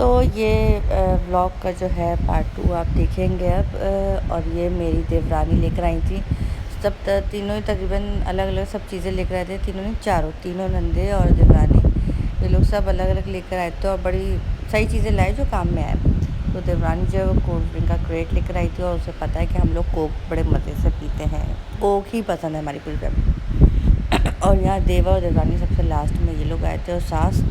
तो ये व्लॉग का जो है पार्ट 2 आप देखेंगे अब। और ये मेरी देवरानी लेकर आई थी। सब तीनों ही तकरीबन अलग अलग सब चीज़ें लेकर आए थे, तीनों नहीं तीनों नंदे और देवरानी, ये लोग सब अलग अलग लेकर आए थे और बड़ी सही चीज़ें लाए जो काम में आए। तो देवरानी जो कोल्ड ड्रिंक का क्रेट लेकर आई थी और उसे पता है कि हम लोग कोक बड़े मज़े से पीते हैं, कोक ही पसंद है हमारी पूरी फैमिली। और यहाँ देवा और देवरानी सबसे लास्ट में ये लोग आए थे और सास।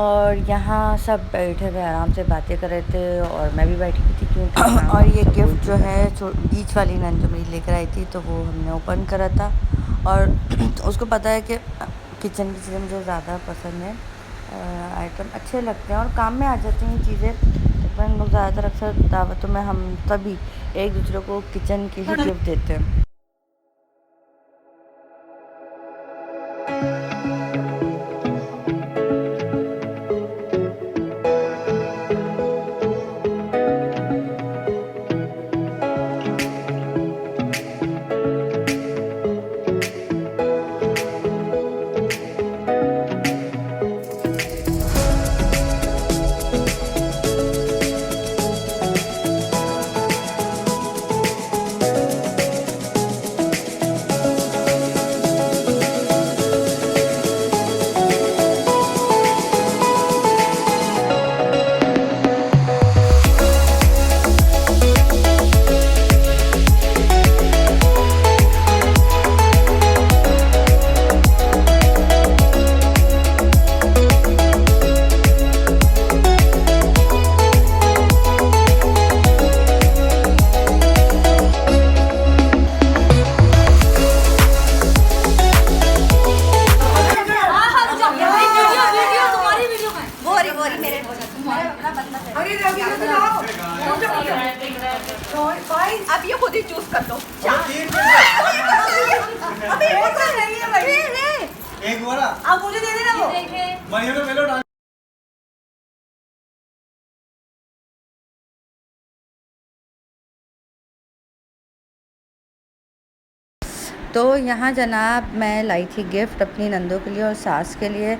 और यहाँ सब बैठे हुए आराम से बातें कर रहे थे और मैं भी बैठी हुई थी क्योंकि और ये गिफ्ट जो है बीच वाली नन जो मेरी लेकर आई थी तो वो हमने ओपन करा था। और उसको पता है कि किचन की चीज़ें मुझे ज़्यादा पसंद है, आइटम अच्छे लगते हैं और काम में आ जाती हैं चीज़ें। तो हम लोग ज़्यादातर अक्सर दावतों में हम सभी एक दूसरे को किचन की ही गिफ्ट देते हैं। अब ये खुद ही चूज कर लो। एक बोला अब मुझे दे देना वो। तो यहाँ जनाब मैं लाई थी गिफ्ट अपनी नंदों के लिए और सास के लिए।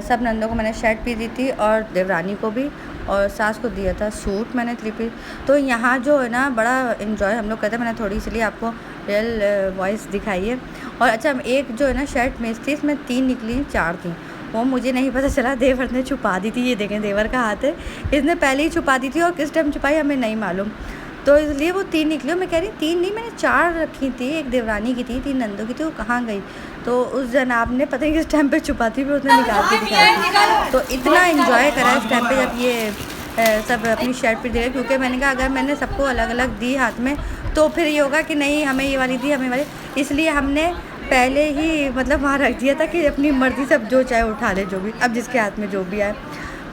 सब नंदों को मैंने शर्ट भी दी थी और देवरानी को भी, और सास को दिया था सूट मैंने 3 पीस। तो यहाँ जो है ना बड़ा इन्जॉय हम लोग करते हैं। मैंने थोड़ी इसलिए आपको रियल वॉइस दिखाई है। और अच्छा एक जो है ना शर्ट मिस थी, इसमें 3 निकली 4 थी, वो मुझे नहीं पता चला, देवर ने छुपा दी थी। ये देखें देवर का हाथ है, इसने पहले ही छुपा दी थी और किस टाइम छुपाई हमें नहीं मालूम। तो इसलिए वो 3 निकली और मैं कह रही 3 नहीं मैंने 4 रखी थी, एक देवरानी की थी, 3 नंदों की थी, वो कहाँ गई। तो उस जनाब ने पता नहीं किस टाइम पे छुपा थी, फिर उसने निकाल के दिखाई। तो इतना इन्जॉय करा इस टाइम पे जब ये सब अपनी शर्ट पर दे, क्योंकि मैंने कहा अगर मैंने सबको अलग अलग दी हाथ में तो फिर ये होगा कि नहीं हमें ये वाली दी हमें वाली, इसलिए हमने पहले ही मतलब वहाँ रख दिया था कि अपनी मर्ज़ी सब जो चाहे उठा ले, जो भी अब जिसके हाथ में जो भी आए।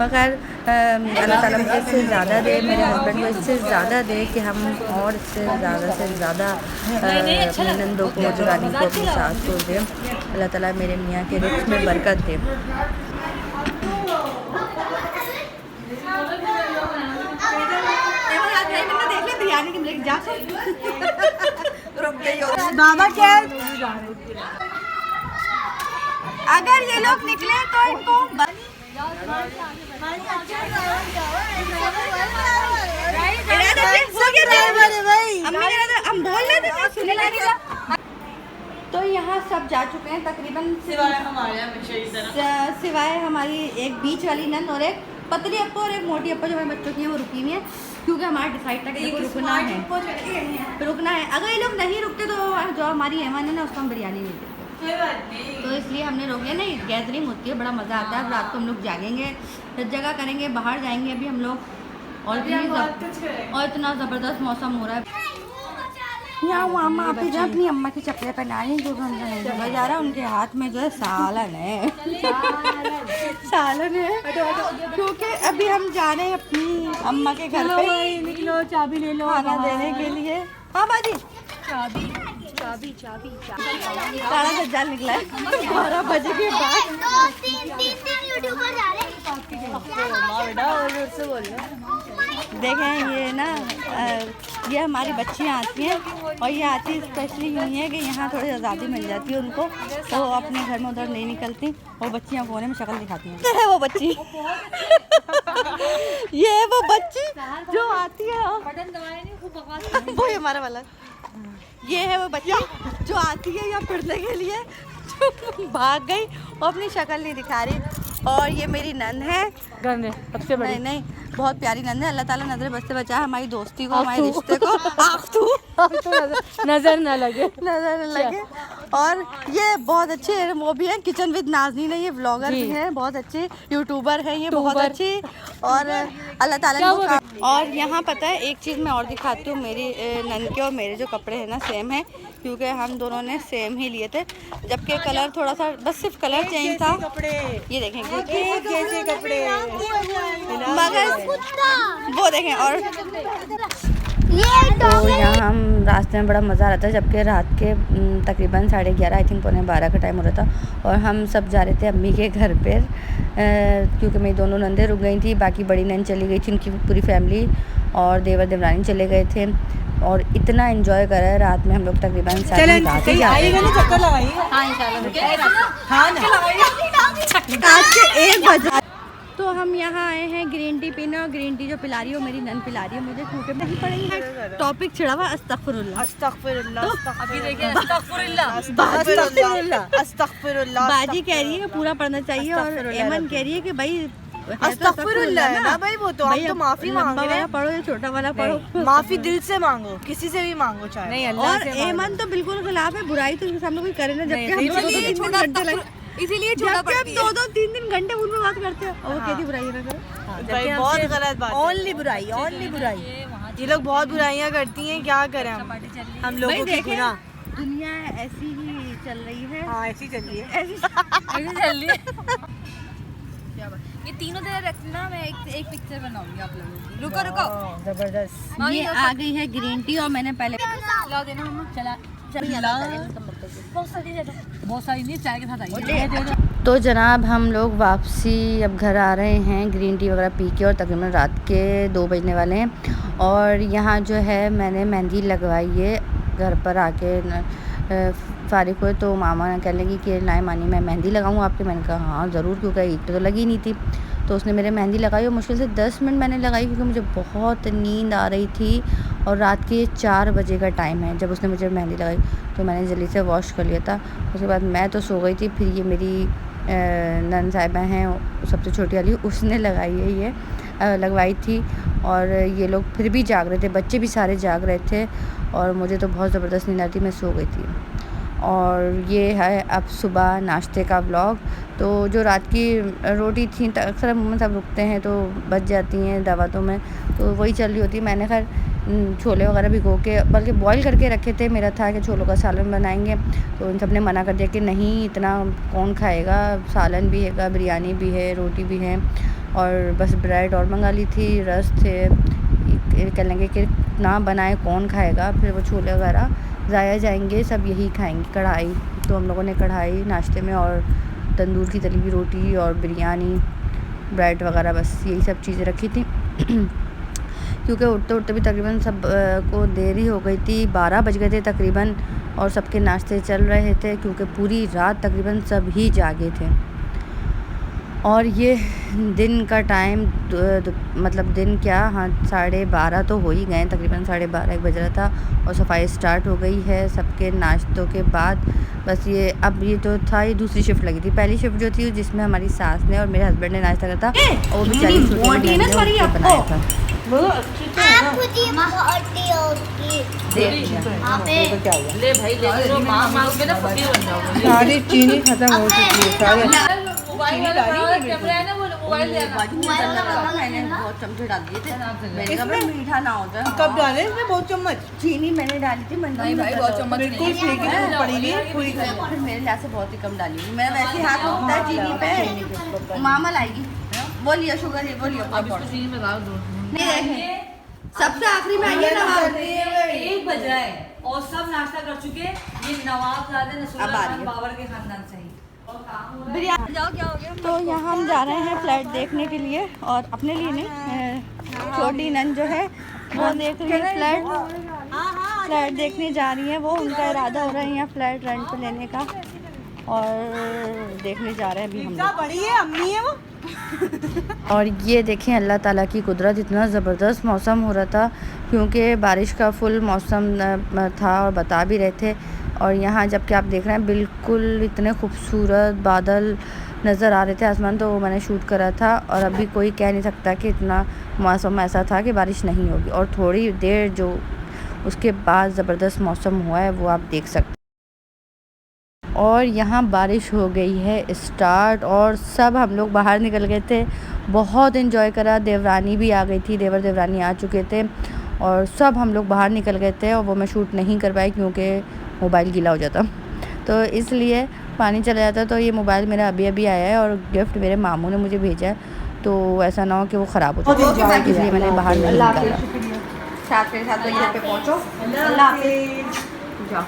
मगर अल्लाह ताला मुझे इससे ज़्यादा दे, मेरे हस्बैंड को इससे ज़्यादा दे कि हम और इससे ज़्यादा से ज़्यादा अपनी नंदों को, देवरानी को, अपनी सास को दे। अल्लाह ताला मेरे मियाँ के रिस्क में बरकत दे। बाबा क्या अगर ये लोग निकले तो इनको हम बोल रहे थे। तो यहाँ सब जा चुके हैं तकरीबन, सिवाय हमारी एक बीच वाली नन और एक पतली अप्पा और एक मोटी अप्पा जो हमारे बच्चों की हैं वो रुकी हुई है, क्योंकि हमारा डिसाइड था कि रुकना है। अगर ये लोग नहीं रुकते तो जो हमारी एमन है ना उसको हम बिरयानी नहीं देते। तो इसलिए हमने रोक लिया। नहीं गैदरिंग होती है, बड़ा मज़ा आता है। रात को हम लोग जागेंगे, जगह करेंगे, बाहर जाएंगे अभी हम लोग। और इतना ज़बरदस्त मौसम हो रहा है। यहाँ वो अम्मा आप जो अपनी अम्मा की चप्पलें पहनाई जो उनका नहीं समझ आ रहा, उनके हाथ में जो है सालन है। सालन है क्योंकि अभी हम जा रहे हैं अपनी अम्मा के घर पे। निकलो चाबी ले लो खाना देने के लिए। हाँ बाजी चाबी चाबी चाबी सारा दज्जाल निकला है 12 बजे के बाद। 2 3 यूट्यूबर जा रहे हैं। बेटा और से बोल रहे देखें ये ना ये हमारी बच्चियाँ आती हैं और ये आती स्पेशली यूँ है कि यहाँ थोड़ी आज़ादी मिल जाती है उनको, तो अपने घर में उधर नहीं निकलती और बच्चियाँ कोने में शक्ल दिखाती हैं। ये है वो बच्ची ये है वो बच्ची जो आती है वो ये हमारा वाला, ये है वो बच्ची जो आती है यहाँ फिरने के लिए, भाग गई और अपनी शक्ल नहीं दिखा रही। और ये मेरी नंद है, सबसे बड़ी नहीं बहुत प्यारी नंद है। अल्लाह ताला नजर बस से बचाए हमारी दोस्ती को, हमारे रिश्ते को। नजर न लगे और ये बहुत अच्छे वो भी है, किचन विद नाज़नीन है, ये व्लॉगर भी हैं, बहुत अच्छे यूट्यूबर हैं ये, बहुत अच्छी। और अल्लाह ताला ने और यहाँ पता है एक चीज़ मैं और दिखाती हूँ, मेरी नंद के और मेरे जो कपड़े हैं ना सेम है, क्योंकि हम दोनों ने सेम ही लिए थे, जबकि कलर थोड़ा सा बस सिर्फ कलर चेंज था। ये देखेंगे जैसे कपड़े मगर वो देखें। और तो यहाँ हम रास्ते में बड़ा मज़ा आ रहा था, जबकि रात के तकरीबन 11:30 आई थिंक 11:45 का टाइम हो रहा था और हम सब जा रहे थे अम्मी के घर पर, क्योंकि मेरी दोनों नंदें रुक गई थी, बाकी बड़ी नंद चली गई थी, उनकी पूरी फैमिली और देवर देवरानी चले गए थे। और इतना एंजॉय करा है रात में हम लोग, तकरीबन सारी रात ही तो हम यहाँ आए हैं ग्रीन टी पीने, और ग्रीन टी जो पिला रही है मेरी नन पिला रही है मुझे, क्योंकि नहीं पड़ेगी है टॉपिक छिड़ा हुआ अस्तगफिरुल्लाह अस्तगफिरुल्लाह। बाजी कह रही है पूरा पढ़ना चाहिए और एमन कह रही है कि भाई अस्तगफिरुल्लाह है ना भाई, वो तो हम तो माफी मांग रहे हैं, पढ़ो या छोटा वाला पढ़ो, माफी दिल से मांगो, किसी से भी मांगो चाहे नहीं। और एमन तो बिल्कुल खिलाफ है, बुराई तो सामने कोई करे ना, जबकि हम इसीलिए 2-3 घंटे उनमें बात करते हैं और वो कहती बुराई ना करो। भाई बहुत गलत बात, ओनली बुराई ये लोग बहुत बुराइयां करती हैं, क्या करें हम लोगों की गुनाह। दुनिया ऐसी ही चल रही है, हाँ ऐसी चल रही है, ऐसी चल रही है। ये तीनों तरह रखना, मैं एक पिक्चर बनाऊंगी आप लोगों की। रुको जबरदस्त। ये आ गई है ग्रीन टी और मैंने पहले लाओ देना मम्मा, चला बहुत सारी नहीं, चाय के साथ आई। तो जनाब हम लोग वापसी अब घर आ रहे हैं ग्रीन टी वगैरह पी के, और तकरीबन रात के 2 बजने वाले हैं। और यहाँ जो है मैंने मेहंदी लगवाई है घर पर आके, फारिग हुए तो मामा कहने लगी कि लाए मानी मैं मेहंदी लगाऊँ आपके। मैंने कहा हाँ ज़रूर, क्योंकि ईद तो लगी नहीं थी। तो उसने मेरे मेहंदी लगाई और मुश्किल से 10 मिनट मैंने लगाई, क्योंकि मुझे बहुत नींद आ रही थी और रात के 4 बजे का टाइम है जब उसने मुझे मेहंदी लगाई। तो मैंने जल्दी से वॉश कर लिया था, उसके बाद मैं तो सो गई थी। फिर ये मेरी नंद साहिबा हैं सबसे छोटी वाली, उसने लगाई है ये लगवाई थी। और ये लोग फिर भी जाग रहे थे, बच्चे भी सारे जाग रहे थे और मुझे तो बहुत ज़बरदस्त नींद आती, मैं सो गई थी। और ये है अब सुबह नाश्ते का व्लॉग। तो जो रात की रोटी थी अक्सर हम सब रुकते हैं तो बच जाती हैं दावतों में, तो वही चल रही होती है। मैंने खैर छोले वगैरह भिगो के बल्कि बॉईल करके रखे थे, मेरा था कि छोलों का सालन बनाएंगे, तो उन सब ने मना कर दिया कि नहीं इतना कौन खाएगा, सालन भी है, बिरयानी भी है, रोटी भी है, और बस ब्रेड और मंगा ली थी, रस थे। कह लेंगे कि ना बनाए कौन खाएगा, फिर वो छोले वगैरह ज़ाया जाएंगे, सब यही खाएंगे। कढ़ाई तो हम लोगों ने कढ़ाई नाश्ते में, और तंदूर की तली हुई रोटी और बिरयानी, ब्रेड वगैरह, बस यही सब चीज़ें रखी थी। क्योंकि उठते उठते भी तकरीबन सब को देरी हो गई थी, 12 बज गए थे तकरीबन, और सबके नाश्ते चल रहे थे क्योंकि पूरी रात तकरीबन सब ही जागे थे। और ये दिन का टाइम मतलब दिन क्या, हाँ 12:30 तो हो ही गए, तकरीबन 12:30-1 बज रहा था, और सफाई स्टार्ट हो गई है सबके नाश्तों के बाद। बस ये अब ये जो था ये दूसरी शिफ्ट लगी थी, पहली शिफ्ट जो थी जिसमें हमारी सास ने और मेरे हस्बैंड ने नाश्ता करा था, और वो बेचारी छोटी बनाया था। ले भाई ले लो, मां पे ना फकीर बन जाओगे। सारी चीनी खत्म हो चुकी है, सारे मैंने बहुत चमचे डाल दिए थे, मैंने कहा मीठा ना हो जाए। कब डाले इसमें बहुत चम्मच चीनी मैंने डाली थी, नहीं भाई बहुत चम्मच बिल्कुल ठीक है, पड़ेगी पूरी फिर मेरे लिए से बहुत ही कम डाली हुई, मेरा वैसे हाथ होता है चीनी पे। मामा लाएगी, बोलिए शुगर है, बोलिए अब इसको चीनी में डाल दो। सबसे आखिरी में आइए नवाब, 1 बज रहा है और सब नाश्ता कर चुके। ये नवाब बाबर के खानदान से ही बिरयानी जाओ, क्या हो गया। तो यहाँ हम जा रहे हैं फ्लैट देखने के लिए, और अपने लिए नहीं, छोटी नन जो है वो देख रही है फ्लैट देखने जा रही है। वो उनका इरादा हो रहा है यहाँ फ्लैट रेंट पे लेने का और देखने जा रहे हैं अभी हम लोग। बड़ी है अम्मी है वो। और ये देखें अल्लाह ताला की कुदरत, इतना ज़बरदस्त मौसम हो रहा था क्योंकि बारिश का फुल मौसम था और बता भी रहे थे। और यहाँ जबकि आप देख रहे हैं बिल्कुल इतने खूबसूरत बादल नज़र आ रहे थे आसमान, तो मैंने शूट करा था। और अभी कोई कह नहीं सकता कि इतना मौसम ऐसा था कि बारिश नहीं होगी। और थोड़ी देर जो उसके बाद ज़बरदस्त मौसम हुआ है वो आप देख सकते हैं। और यहाँ बारिश हो गई है स्टार्ट और सब हम लोग बाहर निकल गए थे, बहुत इन्जॉय करा। देवरानी भी आ गई थी, देवर देवरानी आ चुके थे और सब हम लोग बाहर निकल गए थे। और वो मैं शूट नहीं कर पाई क्योंकि मोबाइल गीला हो जाता, तो इसलिए पानी चला जाता। तो ये मोबाइल मेरा अभी अभी आया है और गिफ्ट मेरे मामू ने मुझे भेजा है, तो ऐसा ना हो कि वो ख़राब हो जाए, इसलिए मैंने बाहर नहीं निकाला। 7 बजे घर पे पहुँचो। अल्लाह हाफिज़। जाओ,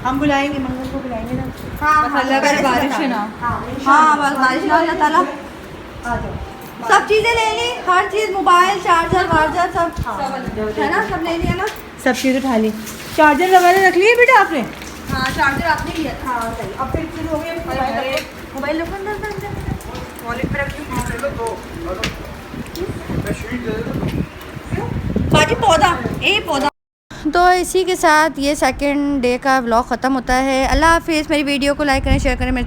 हम बुलाएंगे, मंगल को बुलाएंगे ना। हाँ अगर बारिश है ना, हाँ बस बारिश ना अल्लाह ताला सब चीज़ें ले ली, हर चीज़ मोबाइल चार्जर वार्जर सब है ना, सब ले लिया ना। सब चीज़ उठा ली। चार्जर वगैरह रख लिए बेटा आपने? हाँ चार्जर आपने लिया था। हाँ सही। अब फिर शुरू हो गया। मोबाइल रखो अंदर वॉलेट में रखिए। बाजी पौधा यही पौधा। तो इसी के साथ ये सेकंड डे का व्लॉग ख़त्म होता है। अल्लाह हाफिज़। मेरी वीडियो को लाइक करें, शेयर करें।